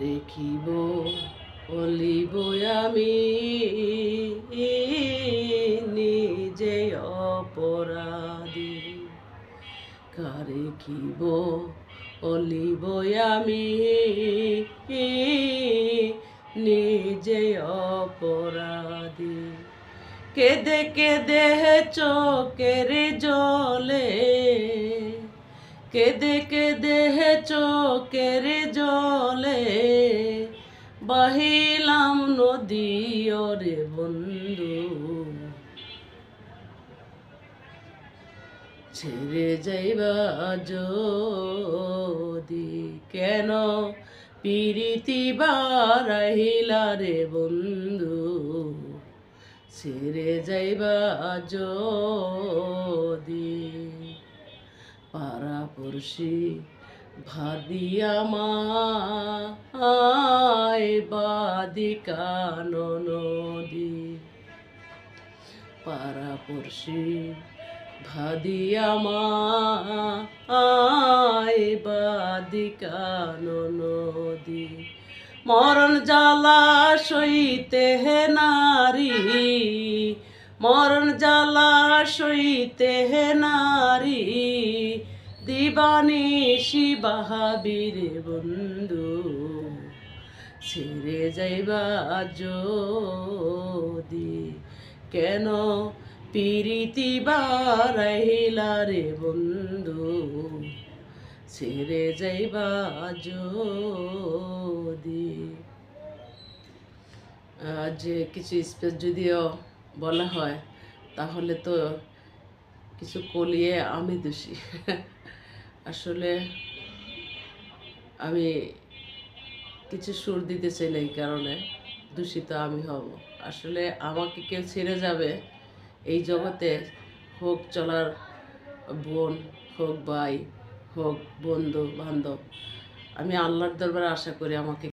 রেখিব বলিব আমি নিজে অপরাধী, রেখিব বলিব আমি নিজে অপরাধী। কেঁদে কেঁদে চোখের জলে, কেঁদে কেঁদে চোখের জলে বাহিলাম নদী ওরে বন্ধু, ছেড়ে যাইবা যদি কেন পিরিতি বারাইলা রে বন্ধু, ছেড়ে যাইবা যদি। পাড়াপড়শি ভাদিয়া মায় বাদিকা নদী, পাড়াপড়শি ভাদিয়া মায় বাদিকা নদী। মরণ জ্বালা সইতে হে নারী, মরণ জ্বালা সইতে হে নারী, দিবানিশি বাহাবীর বন্ধু, ছেড়ে যাইবা যদি কেন পিরিতি বারাইলা রে বন্ধু, ছেড়ে যাইবা যদি। যে কিছু স্পেস যদিও বলা হয় তাহলে তো কিছু কলিয়ে আমি দোষী। আসলে আমি কিছু সুর দিতে চাই না, এই কারণে দূষিত আমি হব। আসলে আমাকে কেউ ছেড়ে যাবে এই জগতে, হোক চলার বোন, হোক ভাই, হোক বন্ধু বান্ধব, আমি আল্লাহর দরবারে আশা করি আমাকে